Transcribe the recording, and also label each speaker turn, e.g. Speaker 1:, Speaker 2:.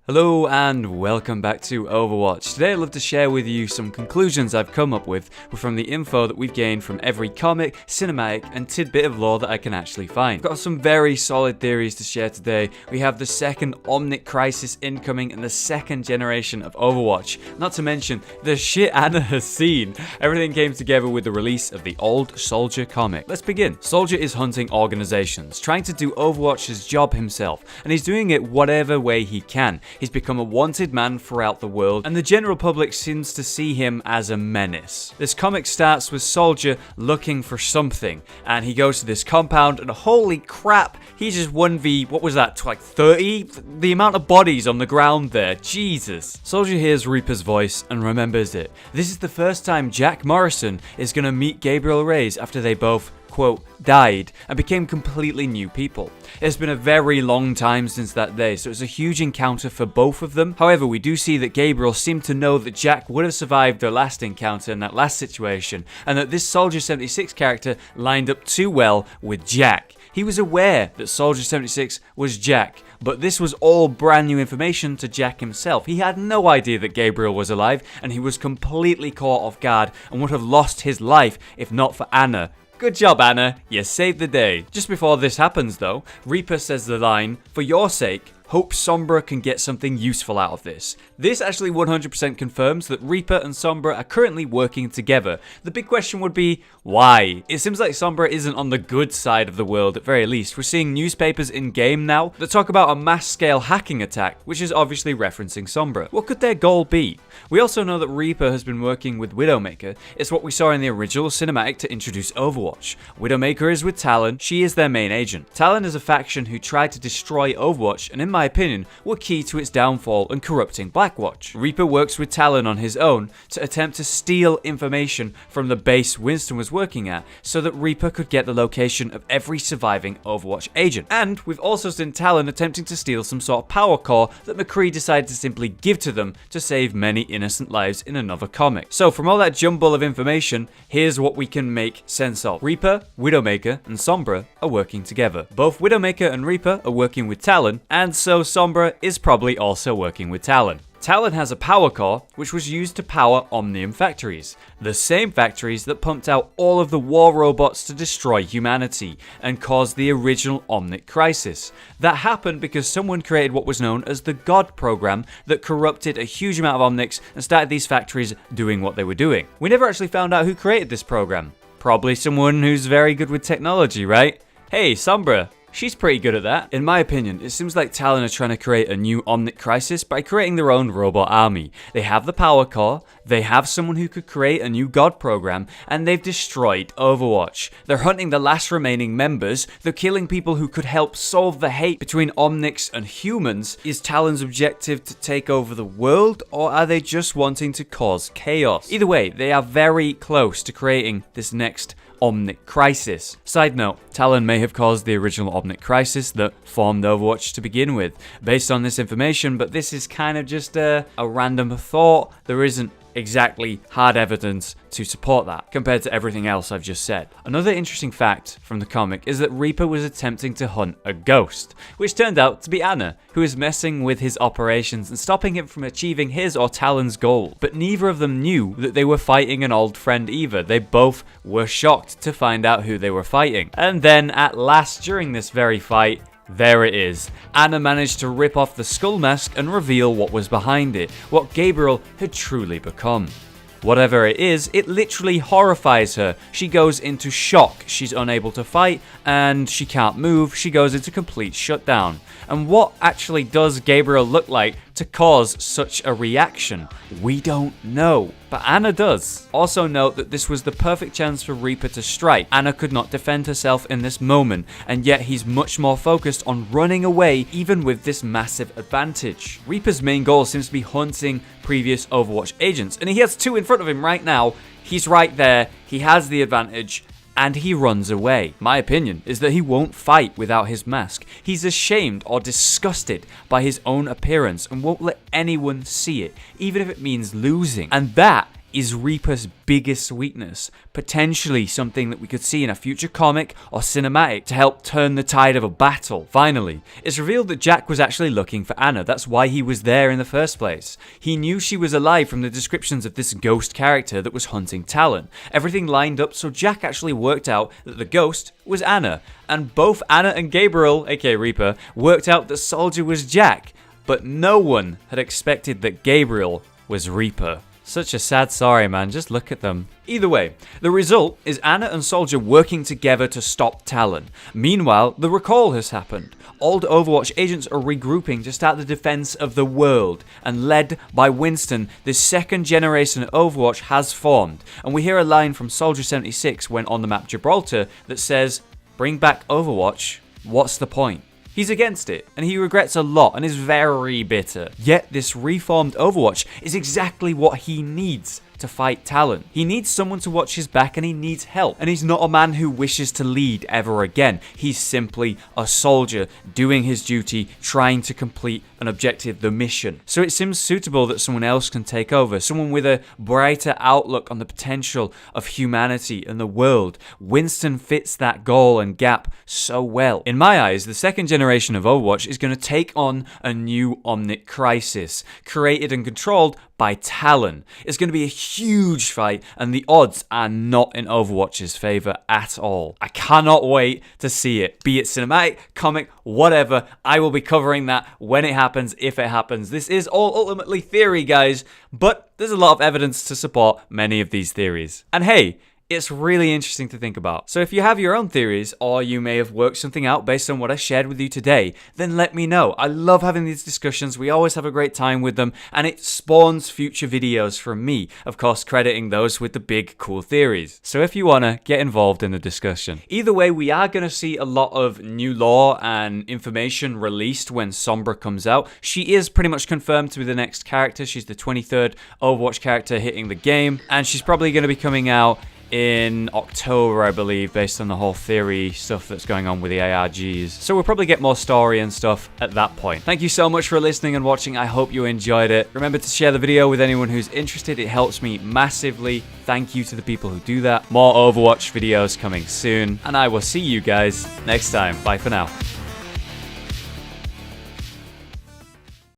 Speaker 1: Hello and welcome back to Overwatch. Today I'd love to share with you some conclusions I've come up with from the info that we've gained from every comic, cinematic and tidbit of lore that I can actually find. I've got some very solid theories to share today. We have the second Omnic Crisis incoming and the second generation of Overwatch. Not to mention the shit Anna has seen. Everything came together with the release of the old Soldier comic. Let's begin. Soldier is hunting organizations, trying to do Overwatch's job himself, and he's doing it whatever way he can. He's become a wanted man throughout the world, and the general public seems to see him as a menace. This comic starts with Soldier looking for something, and he goes to this compound, and holy crap, he's just 1v, what was that, like 30? The amount of bodies on the ground there, Jesus. Soldier hears Reaper's voice and remembers it. This is the first time Jack Morrison is going to meet Gabriel Reyes after they both, quote, died and became completely new people. It's been a very long time since that day, so it's a huge encounter for both of them. However, we do see that Gabriel seemed to know that Jack would have survived their last encounter in that last situation, and that this Soldier 76 character lined up too well with Jack. He was aware that Soldier 76 was Jack, but this was all brand new information to Jack himself. He had no idea that Gabriel was alive, and he was completely caught off guard and would have lost his life if not for Anna. Good job, Anna. You saved the day. Just before this happens, though, Reaper says the line, "For your sake, hope Sombra can get something useful out of this." This actually 100% confirms that Reaper and Sombra are currently working together. The big question would be, why? It seems like Sombra isn't on the good side of the world at very least. We're seeing newspapers in-game now that talk about a mass-scale hacking attack, which is obviously referencing Sombra. What could their goal be? We also know that Reaper has been working with Widowmaker. It's what we saw in the original cinematic to introduce Overwatch. Widowmaker is with Talon. She is their main agent. Talon is a faction who tried to destroy Overwatch, and in my opinion, were key to its downfall and corrupting Blackwatch. Reaper works with Talon on his own to attempt to steal information from the base Winston was working at, so that Reaper could get the location of every surviving Overwatch agent. And we've also seen Talon attempting to steal some sort of power core that McCree decided to simply give to them to save many innocent lives in another comic. So from all that jumble of information, here's what we can make sense of. Reaper, Widowmaker, and Sombra are working together. Both Widowmaker and Reaper are working with Talon, and so Sombra is probably also working with Talon. Talon has a power core, which was used to power Omnium factories. The same factories that pumped out all of the war robots to destroy humanity and caused the original Omnic Crisis. That happened because someone created what was known as the God program that corrupted a huge amount of Omnics and started these factories doing what they were doing. We never actually found out who created this program. Probably someone who's very good with technology, right? Hey, Sombra. She's pretty good at that. In my opinion, it seems like Talon are trying to create a new Omnic Crisis by creating their own robot army. They have the power core, they have someone who could create a new God program, and they've destroyed Overwatch. They're hunting the last remaining members, they're killing people who could help solve the hate between Omnics and humans. Is Talon's objective to take over the world, or are they just wanting to cause chaos? Either way, they are very close to creating this next Omnic Crisis. Side note, Talon may have caused the original Omnic Crisis that formed Overwatch to begin with, based on this information, but this is kind of just a random thought. There isn't exactly hard evidence to support that, compared to everything else I've just said. Another interesting fact from the comic is that Reaper was attempting to hunt a ghost, which turned out to be Anna, who is messing with his operations and stopping him from achieving his or Talon's goal. But neither of them knew that they were fighting an old friend either. They both were shocked to find out who they were fighting. And then at last, during this very fight, there it is. Anna managed to rip off the skull mask and reveal what was behind it, what Gabriel had truly become. Whatever it is, it literally horrifies her. She goes into shock. She's unable to fight and she can't move. She goes into complete shutdown. And what actually does Gabriel look like to cause such a reaction? We don't know, but Anna does. Also note that this was the perfect chance for Reaper to strike. Anna could not defend herself in this moment, and yet he's much more focused on running away even with this massive advantage. Reaper's main goal seems to be hunting previous Overwatch agents, and he has two in front of him right now. He's right there, he has the advantage, and he runs away. My opinion is that he won't fight without his mask. He's ashamed or disgusted by his own appearance and won't let anyone see it, even if it means losing. And that is Reaper's biggest weakness, potentially something that we could see in a future comic or cinematic to help turn the tide of a battle. Finally, it's revealed that Jack was actually looking for Anna. That's why he was there in the first place. He knew she was alive from the descriptions of this ghost character that was hunting Talon. Everything lined up, so Jack actually worked out that the ghost was Anna, and both Anna and Gabriel, aka Reaper, worked out that Soldier was Jack, but no one had expected that Gabriel was Reaper. Such a sad story, man. Just look at them. Either way, the result is Anna and Soldier working together to stop Talon. Meanwhile, the recall has happened. Old Overwatch agents are regrouping to start the defense of the world, and led by Winston, this second generation of Overwatch has formed. And we hear a line from Soldier 76 when on the map Gibraltar that says, "Bring back Overwatch, what's the point?" He's against it, and he regrets a lot and is very bitter. Yet this reformed Overwatch is exactly what he needs to fight Talon. He needs someone to watch his back, and he needs help. And he's not a man who wishes to lead ever again. He's simply a soldier doing his duty, trying to complete an objective, the mission. So it seems suitable that someone else can take over, someone with a brighter outlook on the potential of humanity and the world. Winston fits that goal and gap so well. In my eyes, the second generation of Overwatch is going to take on a new Omnic crisis, created and controlled by Talon. It's going to be a huge fight, and the odds are not in Overwatch's favor at all. I cannot wait to see it. Be it cinematic, comic, whatever, I will be covering that when it happens, if it happens. This is all ultimately theory, guys, but there's a lot of evidence to support many of these theories. And hey, it's really interesting to think about. So if you have your own theories, or you may have worked something out based on what I shared with you today, then let me know. I love having these discussions. We always have a great time with them, and it spawns future videos from me, of course crediting those with the big cool theories. So if you want to get involved in the discussion. Either way, we are going to see a lot of new lore and information released when Sombra comes out. She is pretty much confirmed to be the next character. She's the 23rd Overwatch character hitting the game, and she's probably going to be coming out in October, I believe, based on the whole theory stuff that's going on with the ARGs. So we'll probably get more story and stuff at that point. Thank you so much for listening and watching. I hope you enjoyed it. Remember to share the video with anyone who's interested. It helps me massively. Thank you to the people who do that. More Overwatch videos coming soon, and I will see you guys next time. Bye for now.